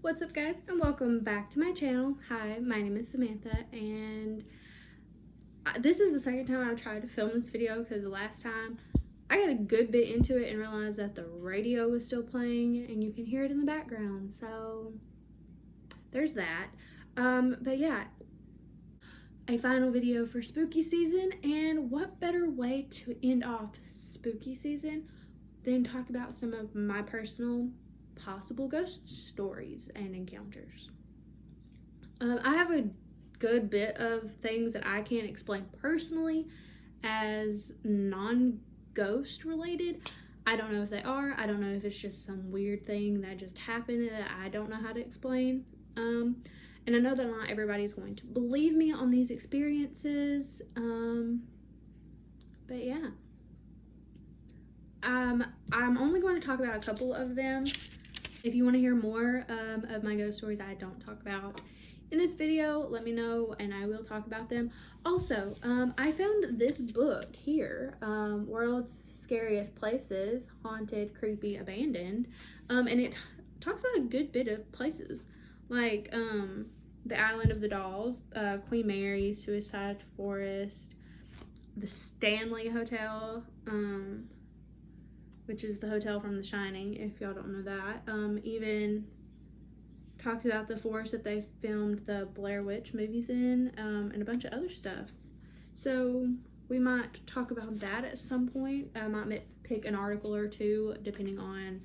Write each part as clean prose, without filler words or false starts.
What's up, guys, and welcome back to my channel. Hi, my name is Samantha, and this is the second time I've tried to film this video because the last time I got a good bit into it and realized that the radio was still playing and you can hear it in the background, so there's that. But yeah, a final video for spooky season, and what better way to end off spooky season than talk about some of my personal possible ghost stories and encounters. I have a good bit of things that I can't explain personally as non-ghost related. I don't know if they are. I don't know if it's just some weird thing that just happened that I don't know how to explain. And I know that not everybody's going to believe me on these experiences. But yeah. I'm only going to talk about a couple of them. If you want to hear more of my ghost stories I don't talk about in this video, let me know and I will talk about them. Also, I found this book here, World's Scariest Places, Haunted, Creepy, Abandoned, and it talks about a good bit of places, like the Island of the Dolls, Queen Mary, Suicide Forest, the Stanley Hotel, which is the hotel from The Shining, if y'all don't know that. Even talked about the forest that they filmed the Blair Witch movies in, and a bunch of other stuff. So we might talk about that at some point. I might pick an article or two, depending on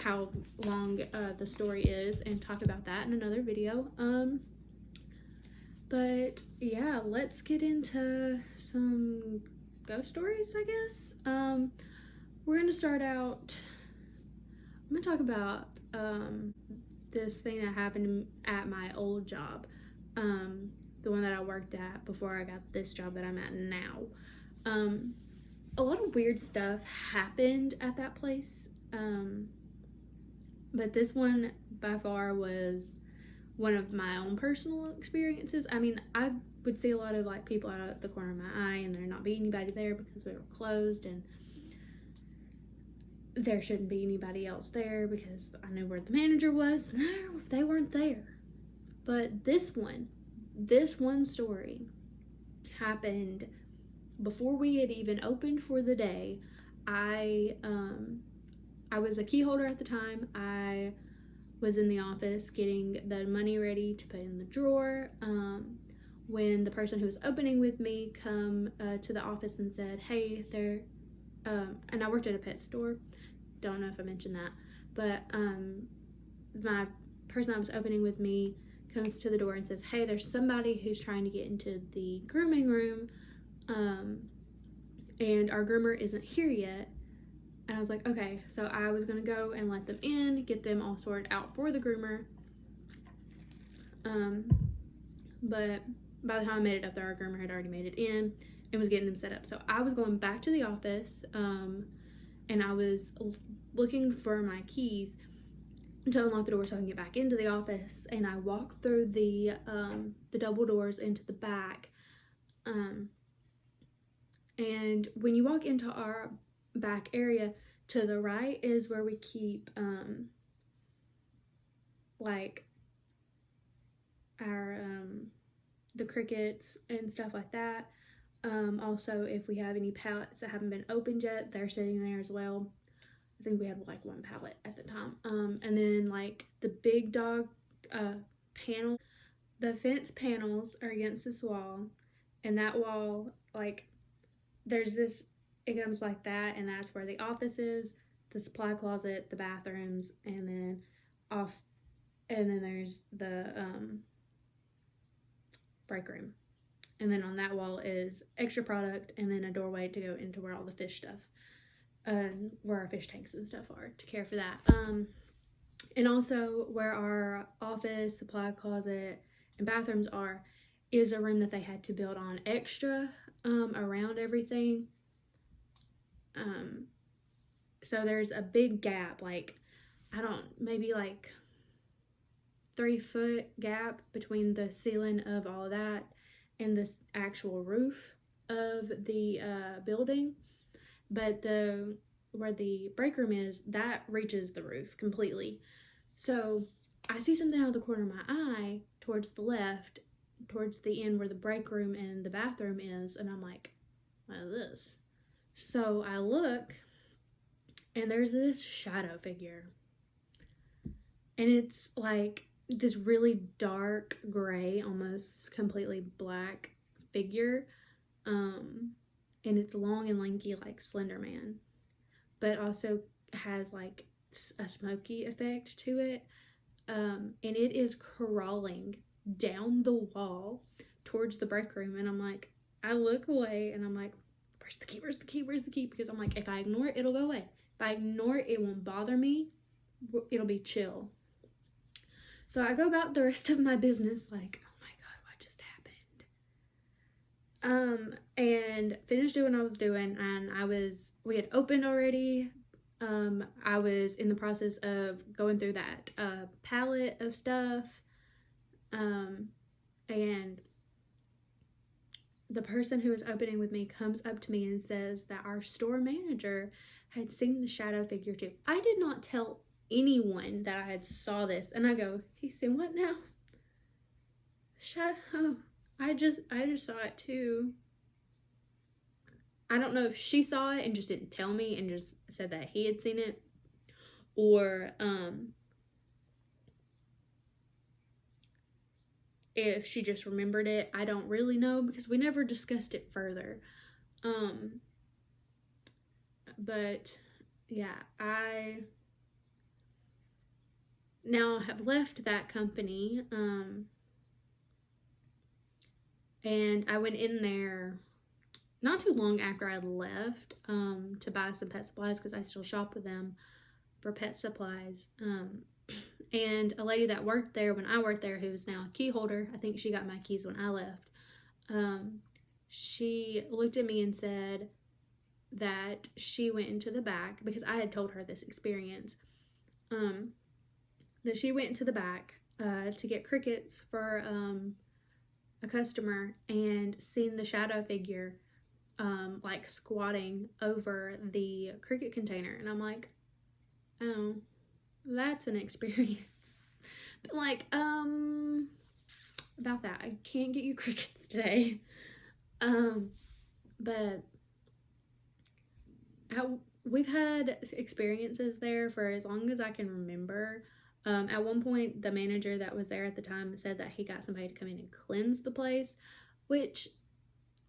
how long the story is, and talk about that in another video. But yeah, let's get into some ghost stories, I guess. We're gonna start out, I'm gonna talk about this thing that happened at my old job, the one that I worked at before I got this job that I'm at now. A lot of weird stuff happened at that place, but this one by far was one of my own personal experiences. I mean, I would see a lot of like people out at the corner of my eye and there not be anybody there because we were closed, and there shouldn't be anybody else there because I knew where the manager was. No, they weren't there. But this one story happened before we had even opened for the day. I was a key holder at the time. I was in the office getting the money ready to put in the drawer, when the person who was opening with me come to the office and said, hey, they're and I worked at a pet store. Don't know if I mentioned that, but my person that was opening with me comes to the door and says, hey, there's somebody who's trying to get into the grooming room, and our groomer isn't here yet. And I was like, okay. So I was gonna go and let them in, get them all sorted out for the groomer, but by the time I made it up there, our groomer had already made it in and was getting them set up. So I was going back to the office, and I was looking for my keys to unlock the door so I can get back into the office. And I walked through the double doors into the back, and when you walk into our back area, to the right is where we keep like our the crickets and stuff like that. Also, if we have any pallets that haven't been opened yet, they're sitting there as well. I think we had like one pallet at the time. And then like the big dog panel, the fence panels are against this wall, and that wall, like, there's this, it comes like that, and that's where the office is, the supply closet, the bathrooms, and then there's the break room. And then on that wall is extra product, and then a doorway to go into where all the fish stuff, where our fish tanks and stuff are, to care for that. And also where our office, supply closet, and bathrooms are is a room that they had to build on extra around everything. So there's a big gap, like, maybe like 3-foot gap between the ceiling of all of that and the actual roof of the building. But where the break room is, that reaches the roof completely. So I see something out of the corner of my eye towards the left, towards the end where the break room and the bathroom is, and I'm like, what is this? So I look, and there's this shadow figure. And it's like this really dark gray, almost completely black figure. And it's long and lanky like Slender Man, but also has like a smoky effect to it. And it is crawling down the wall towards the break room. And I'm like, I look away and I'm like, where's the key? Where's the key? Where's the key? Because I'm like, if I ignore it, it'll go away. If I ignore it, it won't bother me. It'll be chill. So I go about the rest of my business like, oh my God, what just happened? And finished doing what I was doing, and we had opened already. I was in the process of going through that palette of stuff. And the person who was opening with me comes up to me and says that our store manager had seen the shadow figure too. I did not tell anyone that I had saw this, and I go, he's seen what now? Shadow. I just saw it too. I don't know if she saw it and just didn't tell me and just said that he had seen it, or if she just remembered it. I don't really know because we never discussed it further. But yeah, I now have left that company, and I went in there not too long after I left to buy some pet supplies because I still shop with them for pet supplies. And a lady that worked there when I worked there, who is now a key holder, I think she got my keys when I left, she looked at me and said that she went into the back, because I had told her this experience, that she went into the back to get crickets for a customer and seen the shadow figure like squatting over the cricket container. And I'm like, oh, that's an experience. But like, about that, I can't get you crickets today. But we've had experiences there for as long as I can remember. At one point, the manager that was there at the time said that he got somebody to come in and cleanse the place, which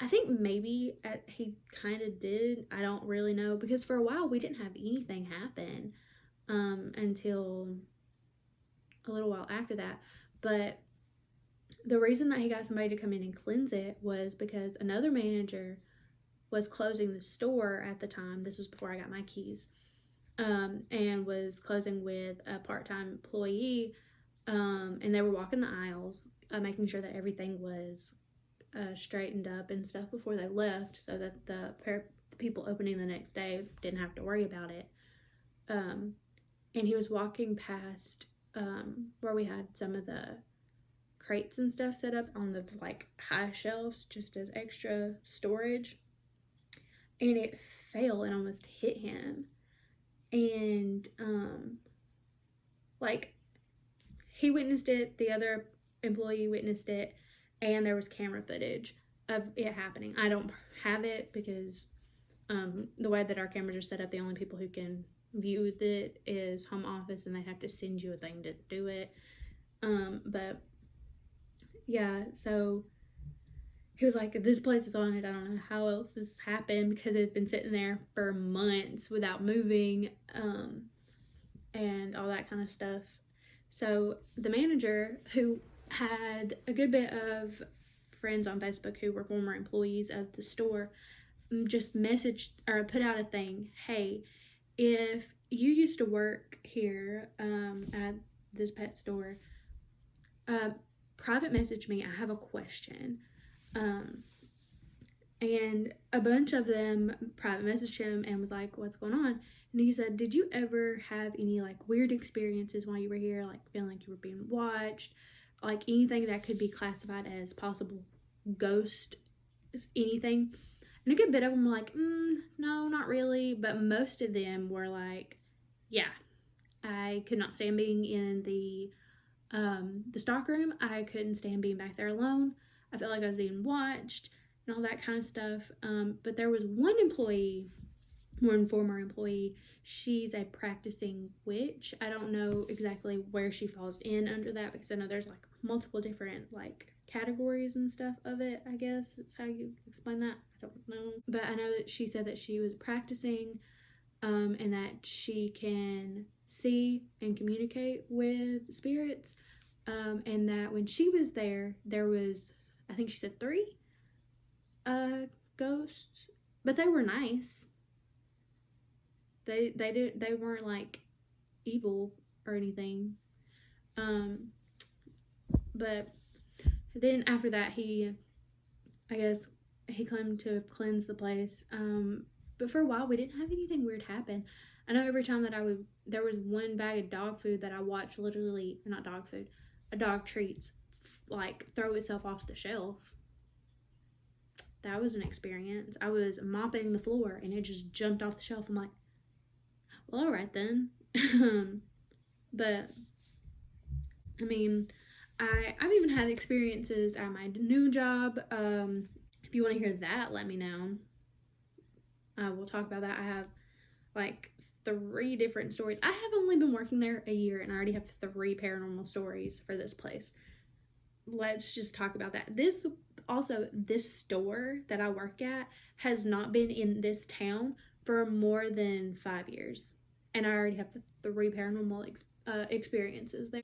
I think maybe he kind of did. I don't really know, because for a while we didn't have anything happen until a little while after that. But the reason that he got somebody to come in and cleanse it was because another manager was closing the store at the time. This was before I got my keys. And was closing with a part-time employee, and they were walking the aisles, making sure that everything was straightened up and stuff before they left, so that the people opening the next day didn't have to worry about it. And he was walking past where we had some of the crates and stuff set up on the like high shelves just as extra storage, and it fell and almost hit him. And like, he witnessed it, the other employee witnessed it, and there was camera footage of it happening. I don't have it because the way that our cameras are set up, the only people who can view it is home office, and they have to send you a thing to do it. But yeah, so he was like, this place is on it. I don't know how else this happened, because it's been sitting there for months without moving, and all that kind of stuff. So the manager, who had a good bit of friends on Facebook who were former employees of the store, just messaged or put out a thing. Hey, if you used to work here at this pet store, private message me. I have a question. And a bunch of them private messaged him and was like, what's going on? And he said, did you ever have any like weird experiences while you were here, like feeling like you were being watched, like anything that could be classified as possible ghost, anything? And a good bit of them were like, no, not really. But most of them were like, yeah, I could not stand being in the The stock room, I couldn't stand being back there alone. I felt like I was being watched and all that kind of stuff. But there was one former employee. She's a practicing witch. I don't know exactly where she falls in under that, because I know there's like multiple different like categories and stuff of it. I guess that's how you explain that. I don't know, but I know that she said that she was practicing, and that she can see and communicate with spirits, and that when she was there was, I think she said 3 ghosts, but they were nice. They weren't like evil or anything. But then after that, I guess he claimed to have cleansed the place. But for a while, we didn't have anything weird happen. I know every time that there was one bag of dog food that I watched, literally, not dog food, a dog treats, like throw itself off the shelf. That was an experience. I was mopping the floor and it just jumped off the shelf. I'm like, well, all right then. But I mean, I've even had experiences at my new job. If you want to hear that, let me know. We'll talk about that. I have like 3 different stories. I have only been working there a year and I already have 3 paranormal stories for this place. Let's just talk about that. This store that I work at has not been in this town for more than 5 years. And I already have 3 paranormal experiences there.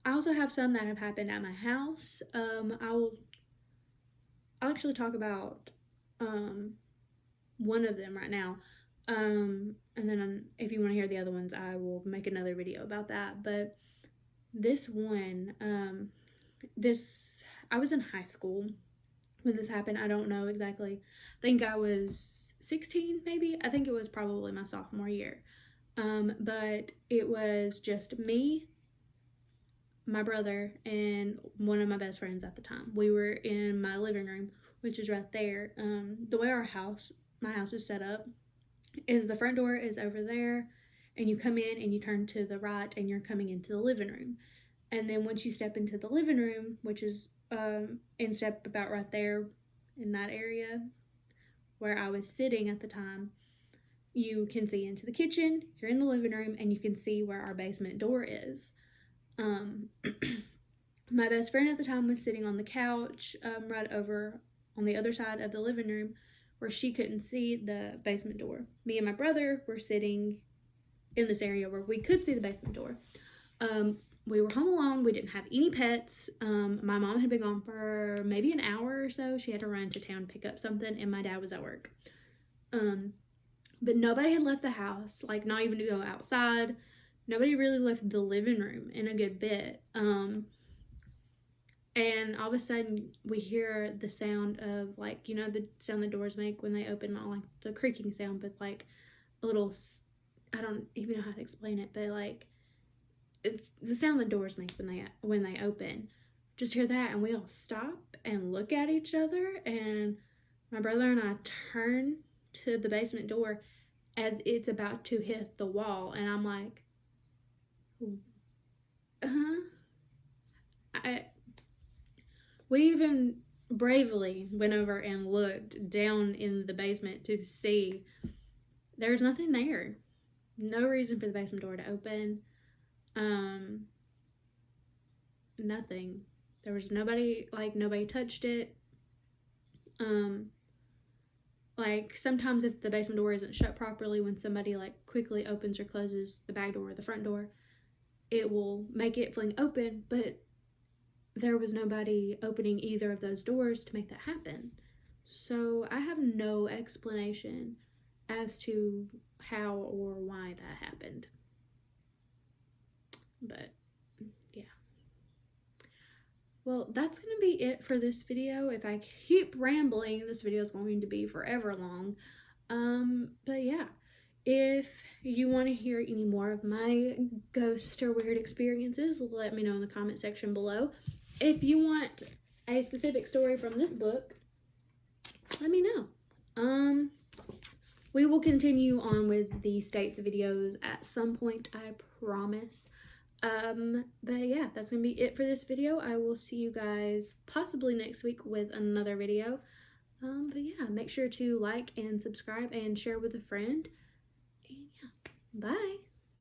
I also have some that have happened at my house. I'll actually talk about one of them right now. And then if you want to hear the other ones, I will make another video about that. But this one, I was in high school when this happened. I don't know exactly. I think I was 16, maybe. I think it was probably my sophomore year. But it was just me, my brother, and one of my best friends at the time. We were in my living room, which is right there. The way my house is set up, is the front door is over there, and you come in and you turn to the right and you're coming into the living room. And then once you step into the living room, which is and step about right there in that area where I was sitting at the time, you can see into the kitchen, you're in the living room, and you can see where our basement door is. My best friend at the time was sitting on the couch right over on the other side of the living room where she couldn't see the basement door. Me and my brother were sitting in this area where we could see the basement door. We were home alone. We didn't have any pets. My mom had been gone for maybe an hour or so. She had to run to town, pick up something, and my dad was at work. But nobody had left the house, like not even to go outside. Nobody really left the living room in a good bit. And all of a sudden, we hear the sound of, like, you know, the sound the doors make when they open, not like the creaking sound, but like a little, I don't even know how to explain it, but like, it's the sound the doors make when they open. Just hear that, and we all stop and look at each other, and my brother and I turn to the basement door as it's about to hit the wall, and I'm like, we even bravely went over and looked down in the basement to see there's nothing there. No reason for the basement door to open. Nothing. There was nobody touched it. Like sometimes if the basement door isn't shut properly, when somebody like quickly opens or closes the back door or the front door, it will make it fling open, but there was nobody opening either of those doors to make that happen. So I have no explanation as to how or why that happened. But yeah. Well, that's going to be it for this video. If I keep rambling, this video is going to be forever long. But yeah, if you want to hear any more of my ghost or weird experiences, let me know in the comment section below. If you want a specific story from this book, let me know. We will continue on with the states videos at some point, I promise. But yeah, that's gonna be it for this video. I will see you guys possibly next week with another video. But yeah, make sure to like and subscribe and share with a friend. And yeah, bye.